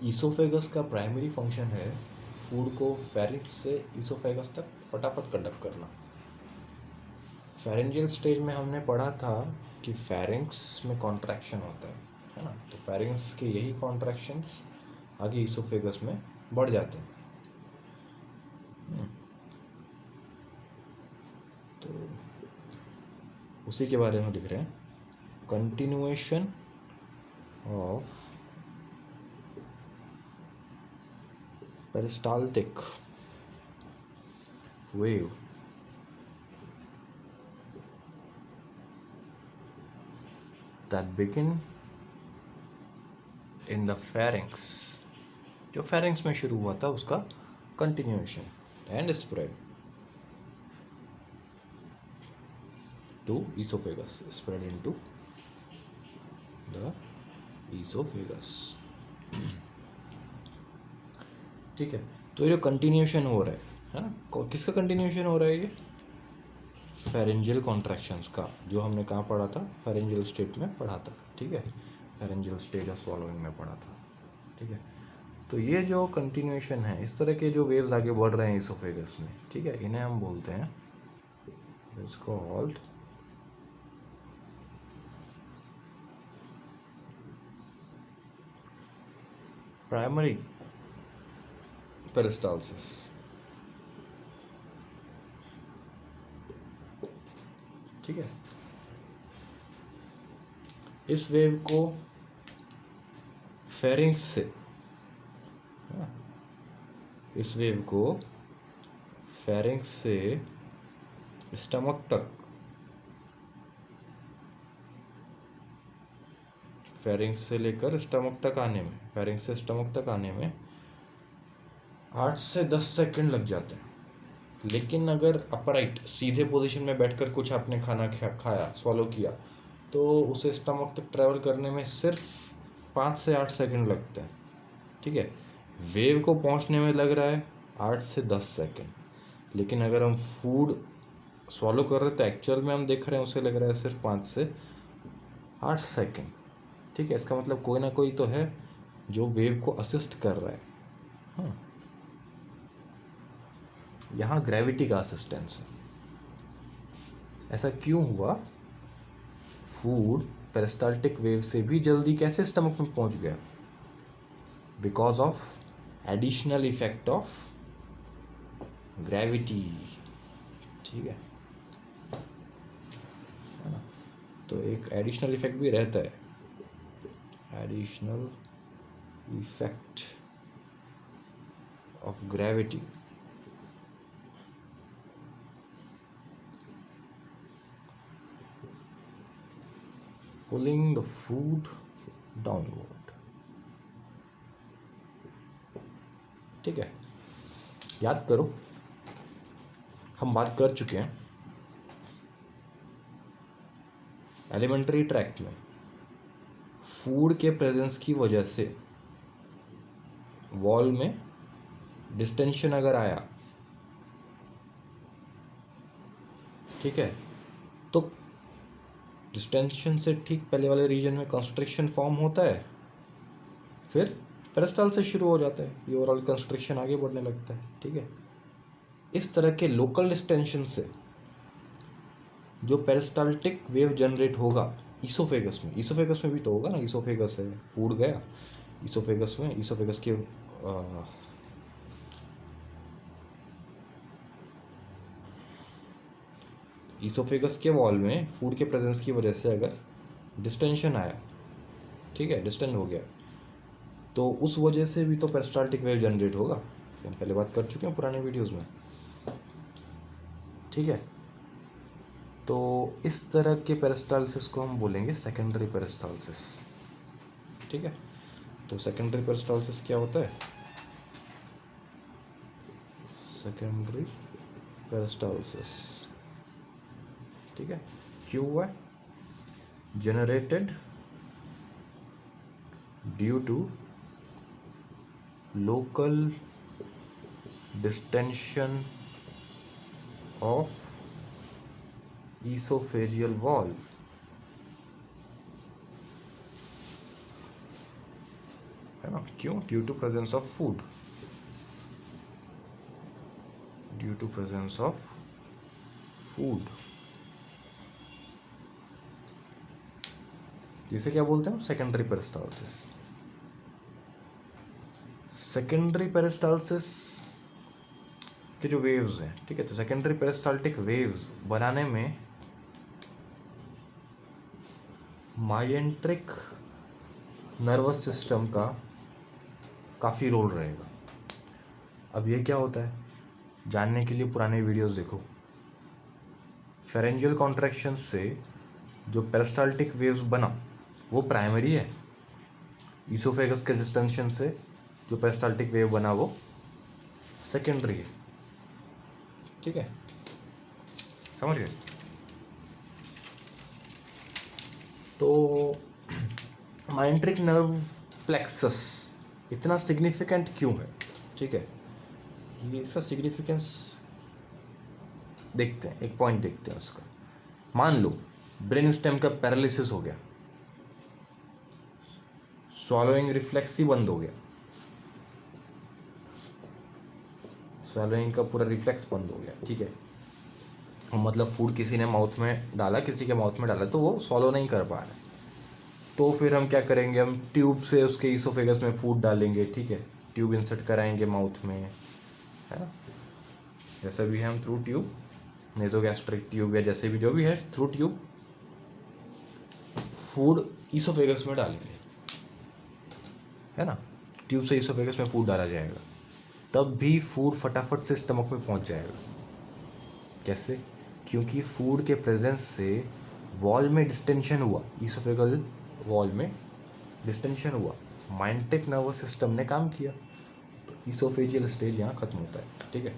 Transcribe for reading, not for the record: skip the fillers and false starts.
Oesophagus का primary function है food को फेरिंक्स से ईसोफेगस तक फटाफट कंडक्ट करना। फेरेंजियल स्टेज में हमने पढ़ा था कि फेरिंक्स में कॉन्ट्रैक्शन होता है ना, तो फेरिंक्स के यही कॉन्ट्रैक्शंस आगे ईसोफेगस में बढ़ जाते हैं। तो उसी के बारे में लिख रहे हैं, continuation of peristaltic wave that begin in the pharynx, जो pharynx में शुरू हुआ था उसका continuation and spread to esophagus, spread into the esophagus। ठीक है, तो ये जो कंटिन्यूशन हो रहा है ना, किसका कंटिन्यूशन हो रहा है? ये फेरेंजियल कॉन्ट्रैक्शंस का, जो हमने कहाँ पढ़ा था? फेरेंजियल स्टेट में पढ़ा था। ठीक है, फेरेंजियल स्टेज ऑफ स्वॉलोइंग में पढ़ा था। ठीक है, तो ये जो कंटिन्यूशन है, इस तरह के जो वेव्स आगे बढ़ रहे हैं इसोफेगस में, ठीक है, इन्हें हम बोलते हैं, इट्स कॉल्ड प्राइमरी पेरिस्टाल्सिस। ठीक है, इस वेव को फेरिंक्स से, इस वेव को फेरिंक्स से स्टमक तक, फेरिंक्स से लेकर स्टमक तक आने में, फेरिंक्स से स्टमक तक आने में 8 से 10 सेकंड लग जाते हैं। लेकिन अगर अपराइट सीधे पोजीशन में बैठकर कुछ आपने खाना खाया, स्वॉलो किया, तो उसे स्टमक तक ट्रैवल करने में सिर्फ 5 से 8 सेकंड लगते हैं। ठीक है, वेव को पहुंचने में लग रहा है 8 से 10 सेकंड, लेकिन अगर हम फूड स्वॉलो कर रहे हैं तो एक्चुअल में हम देख रहे हैं उसे लग रहा है सिर्फ 5 से 8 सेकंड। ठीक है, इसका मतलब कोई ना कोई तो है जो वेव को असिस्ट कर रहा है। यहाँ ग्रेविटी का असिस्टेंस है। ऐसा क्यों हुआ? फूड पेरिस्टाल्टिक वेव से भी जल्दी कैसे स्टमक में पहुंच गया? Because of additional effect of gravity. ठीक है ना, तो एक एडिशनल इफेक्ट भी रहता है, additional effect of gravity. Pulling the food downward. ठीक है, याद करो, हम बात कर चुके हैं एलिमेंट्री ट्रैक्ट में फूड के प्रेजेंस की वजह से वॉल में डिस्टेंशन अगर आया, ठीक है, तो डिस्टेंशन से ठीक पहले वाले रीजन में कंस्ट्रिक्शन फॉर्म होता है, फिर पेरिस्टाल्सिस शुरू हो जाता है, ये ओवरऑल कंस्ट्रिक्शन आगे बढ़ने लगता है। ठीक है, इस तरह के लोकल डिस्टेंशन से जो पेरिस्टाल्टिक वेव जनरेट होगा ईसोफेगस में, ईसोफेगस में भी तो होगा ना, ईसोफेगस है, फूड गया ईसोफेगस में, ईसोफेगस के ईसोफेगस के वॉल में फूड के प्रेजेंस की वजह से अगर डिस्टेंशन आया, ठीक है, डिस्टेंड हो गया, तो उस वजह से भी तो पेरिस्टाल्टिक वेव जनरेट होगा। हम पहले बात कर चुके हैं पुराने वीडियोस में। ठीक है, तो इस तरह के पेरिस्टाल्सिस को हम बोलेंगे सेकेंडरी पेरिस्टाल्सिस। ठीक है, तो सेकेंडरी पेरिस्टाल्सिस क्या होता है? सेकेंडरी पेरिस्टाल्सिस, ठीक है, क्यों हुआ? Generated due to local distension of esophageal wall। है ना, क्यों? Due to presence of food, due to presence of food. जिसे क्या बोलते हैं? Secondary peristalsis. सेकेंडरी पेरिस्टाल्सिस के जो वेव्स हैं, ठीक है, तो सेकेंडरी पेरिस्टाल्टिक वेव्स बनाने में माइएंट्रिक नर्वस सिस्टम का काफ़ी रोल रहेगा। अब ये क्या होता है, जानने के लिए पुराने वीडियोस देखो। फेरेंजियल कॉन्ट्रैक्शन से जो पेरिस्टाल्टिक वेव्स बना वो प्राइमरी है, ईसोफेगस के डिस्टेंशन से जो पेरिस्टाल्टिक वेव बना वो सेकेंडरी है, ठीक है, समझ गए? तो माइएंट्रिक नर्व प्लेक्सस इतना सिग्निफिकेंट क्यों है, ठीक है, ये इसका सिग्निफिकेंस देखते हैं, एक पॉइंट देखते हैं उसका। मान लो ब्रेन स्टेम का पैरालिसिस हो गया, स्वॉलोइंग रिफ्लेक्स ही बंद हो गया, स्वॉलोइंग का पूरा रिफ्लेक्स बंद हो गया, ठीक है, मतलब फूड किसी ने माउथ में डाला, किसी के माउथ में डाला, तो वो स्वॉलो नहीं कर पा रहा, तो फिर हम क्या करेंगे, हम ट्यूब से उसके ईसोफेगस में फूड डालेंगे, ठीक है, ट्यूब इंसर्ट कराएंगे माउथ में, है ना, जैसा भी है, हम थ्रू ट्यूब, नेसोगैस्ट्रिक ट्यूब या जैसे भी जो भी है, थ्रू ट्यूब फूड ईसोफेगस में डालेंगे, है ना, ट्यूब से ईसोफेगस में फूड डाला जाएगा, तब भी फूड फटाफट से स्टमक में पहुंच जाएगा। कैसे? क्योंकि फूड के प्रेजेंस से वॉल में डिस्टेंशन हुआ, ईसोफेगल वॉल में डिस्टेंशन हुआ, माइएंट्रिक नर्वस सिस्टम ने काम किया, तो ईसोफेजियल स्टेज यहाँ खत्म होता है, ठीक है।